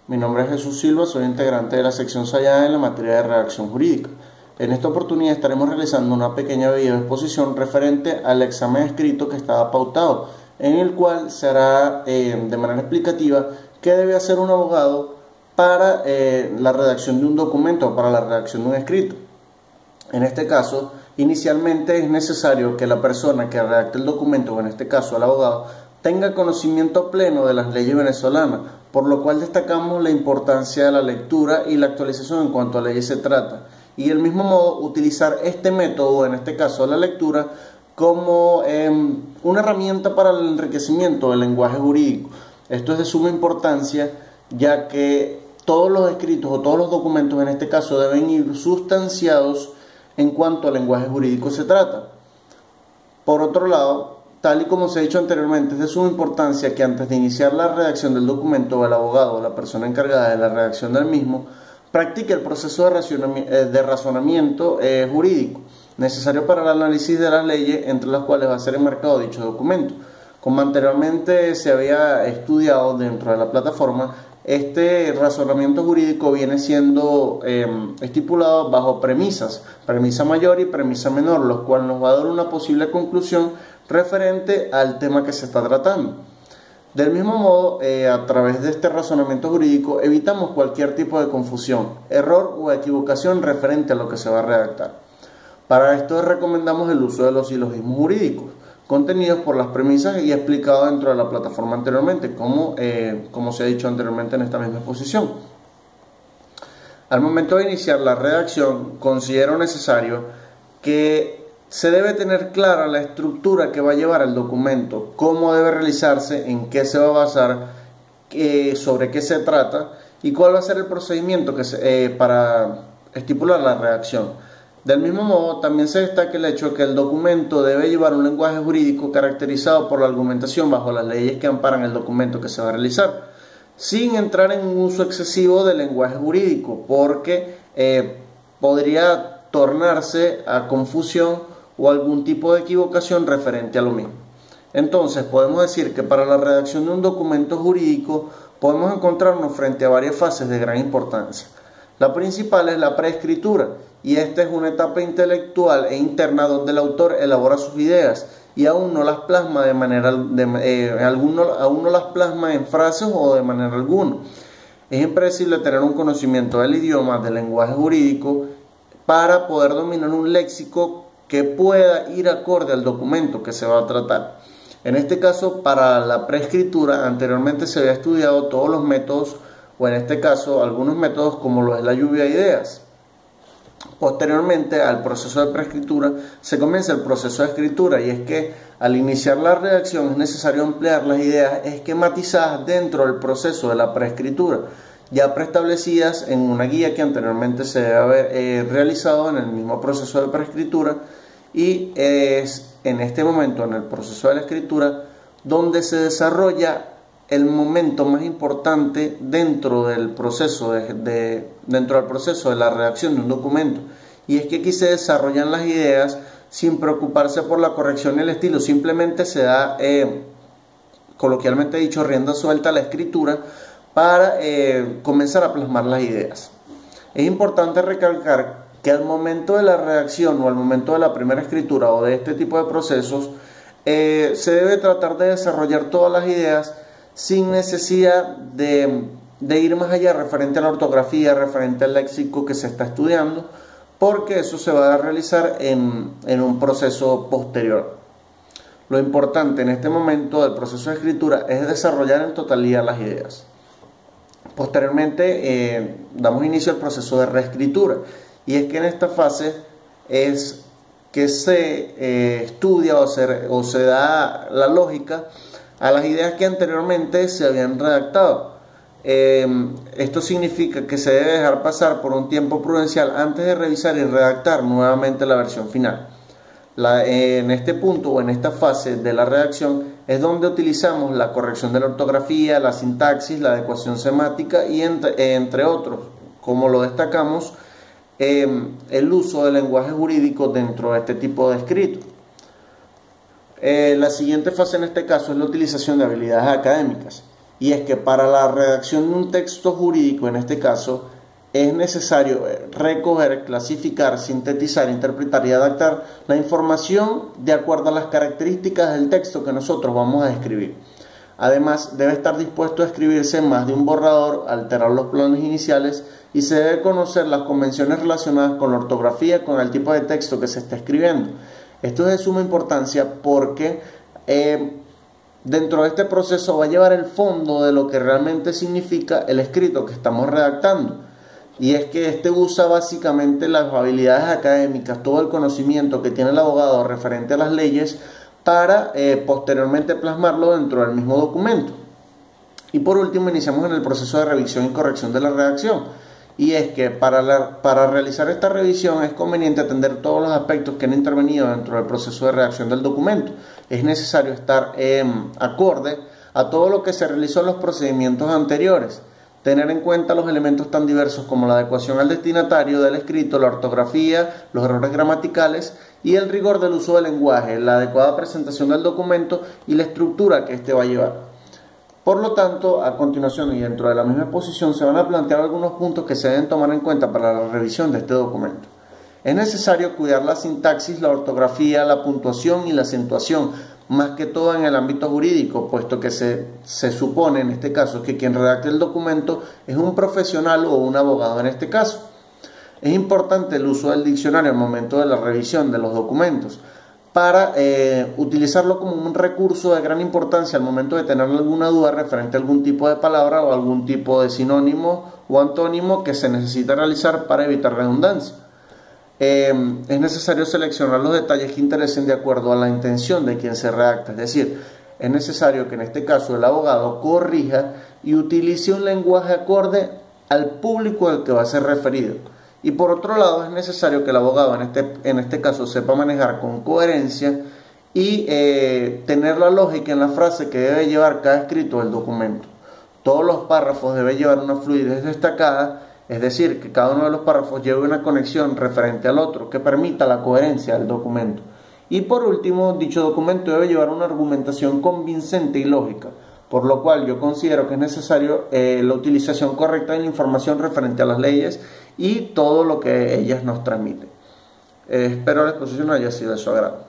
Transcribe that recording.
Mi nombre es Jesús Silva, soy integrante de la sección Sayada en la materia de redacción jurídica. En esta oportunidad estaremos realizando una pequeña video exposición referente al examen escrito que estaba pautado, en el cual se hará de manera explicativa qué debe hacer un abogado para la redacción de un documento o para la redacción de un escrito. En este caso, inicialmente es necesario que la persona que redacte el documento, o en este caso el abogado, tenga conocimiento pleno de las leyes venezolanas, por lo cual destacamos la importancia de la lectura y la actualización en cuanto a leyes se trata, y del mismo modo utilizar este método, en este caso la lectura, como una herramienta para el enriquecimiento del lenguaje jurídico. Esto es de suma importancia, ya que todos los escritos o todos los documentos en este caso deben ir sustanciados en cuanto al lenguaje jurídico se trata. Por otro lado, tal y como se ha dicho anteriormente, es de suma importancia que antes de iniciar la redacción del documento, el abogado o la persona encargada de la redacción del mismo practique el proceso de razonamiento jurídico necesario para el análisis de las leyes entre las cuales va a ser enmarcado dicho documento. Como anteriormente se había estudiado dentro de la plataforma, este razonamiento jurídico viene siendo estipulado bajo premisas, premisa mayor y premisa menor, los cuales nos va a dar una posible conclusión referente al tema que se está tratando. Del mismo modo, a través de este razonamiento jurídico evitamos cualquier tipo de confusión, error o equivocación referente a lo que se va a redactar. Para esto recomendamos el uso de los silogismos jurídicos, contenidos por las premisas y explicados dentro de la plataforma anteriormente, como se ha dicho anteriormente en esta misma exposición. Al momento de iniciar la redacción, considero necesario que se debe tener clara la estructura que va a llevar el documento, cómo debe realizarse, en qué se va a basar, sobre qué se trata y cuál va a ser el procedimiento para estipular la redacción. Del mismo modo, también se destaca el hecho de que el documento debe llevar un lenguaje jurídico caracterizado por la argumentación bajo las leyes que amparan el documento que se va a realizar, sin entrar en un uso excesivo del lenguaje jurídico, porque podría tornarse a confusión o algún tipo de equivocación referente a lo mismo. Entonces, podemos decir que para la redacción de un documento jurídico podemos encontrarnos frente a varias fases de gran importancia. La principal es la preescritura, y esta es una etapa intelectual e interna donde el autor elabora sus ideas y aún no las plasma aún no las plasma en frases o de manera alguna. Es imprescindible tener un conocimiento del idioma, del lenguaje jurídico, para poder dominar un léxico que pueda ir acorde al documento que se va a tratar. En este caso, para la preescritura, anteriormente se había estudiado todos los métodos, o en este caso algunos métodos como lo es la lluvia de ideas. Posteriormente al proceso de preescritura se comienza el proceso de escritura, y es que al iniciar la redacción es necesario emplear las ideas esquematizadas dentro del proceso de la preescritura, ya preestablecidas en una guía que anteriormente se debe haber realizado en el mismo proceso de preescritura, y es en este momento, en el proceso de la escritura, donde se desarrolla el momento más importante dentro del proceso de la redacción de un documento, y es que aquí se desarrollan las ideas sin preocuparse por la corrección y el estilo. Simplemente se da, coloquialmente dicho, rienda suelta a la escritura para comenzar a plasmar las ideas. Es importante recalcar que al momento de la redacción o al momento de la primera escritura o de este tipo de procesos se debe tratar de desarrollar todas las ideas sin necesidad de ir más allá referente a la ortografía, referente al léxico que se está estudiando, porque eso se va a realizar en un proceso posterior. Lo importante en este momento del proceso de escritura es desarrollar en totalidad las ideas. Posteriormente damos inicio al proceso de reescritura, y es que en esta fase es que se estudia o se da la lógica a las ideas que anteriormente se habían redactado. Esto significa que se debe dejar pasar por un tiempo prudencial antes de revisar y redactar nuevamente la versión final. En este punto o en esta fase de la redacción es donde utilizamos la corrección de la ortografía, la sintaxis, la adecuación semática y entre otros, como lo destacamos, el uso del lenguaje jurídico dentro de este tipo de escritos. La siguiente fase en este caso es la utilización de habilidades académicas, y es que para la redacción de un texto jurídico, en este caso, es necesario recoger, clasificar, sintetizar, interpretar y adaptar la información de acuerdo a las características del texto que nosotros vamos a escribir. Además, debe estar dispuesto a escribirse más de un borrador, alterar los planos iniciales y se debe conocer las convenciones relacionadas con la ortografía, con el tipo de texto que se está escribiendo. Esto es de suma importancia porque dentro de este proceso va a llevar el fondo de lo que realmente significa el escrito que estamos redactando. Y es que este usa básicamente las habilidades académicas, todo el conocimiento que tiene el abogado referente a las leyes para posteriormente plasmarlo dentro del mismo documento. Y por último, iniciamos en el proceso de revisión y corrección de la redacción. Y es que para realizar esta revisión es conveniente atender todos los aspectos que han intervenido dentro del proceso de redacción del documento. Es necesario estar acorde a todo lo que se realizó en los procedimientos anteriores. Tener en cuenta los elementos tan diversos como la adecuación al destinatario del escrito, la ortografía, los errores gramaticales y el rigor del uso del lenguaje, la adecuada presentación del documento y la estructura que éste va a llevar. Por lo tanto, a continuación y dentro de la misma exposición se van a plantear algunos puntos que se deben tomar en cuenta para la revisión de este documento. Es necesario cuidar la sintaxis, la ortografía, la puntuación y la acentuación, más que todo en el ámbito jurídico, puesto que se supone en este caso que quien redacte el documento es un profesional o un abogado en este caso. Es importante el uso del diccionario al momento de la revisión de los documentos para utilizarlo como un recurso de gran importancia al momento de tener alguna duda referente a algún tipo de palabra o algún tipo de sinónimo o antónimo que se necesita realizar para evitar redundancia. Es necesario seleccionar los detalles que interesen de acuerdo a la intención de quien se redacta, es decir, es necesario que en este caso el abogado corrija y utilice un lenguaje acorde al público al que va a ser referido. Y por otro lado, es necesario que el abogado en este caso sepa manejar con coherencia y tener la lógica en la frase que debe llevar cada escrito del documento. Todos los párrafos deben llevar una fluidez destacada, es decir, que cada uno de los párrafos lleve una conexión referente al otro que permita la coherencia del documento. Y por último, dicho documento debe llevar una argumentación convincente y lógica, por lo cual yo considero que es necesario la utilización correcta de la información referente a las leyes y todo lo que ellas nos transmiten. Espero la exposición haya sido de su agrado.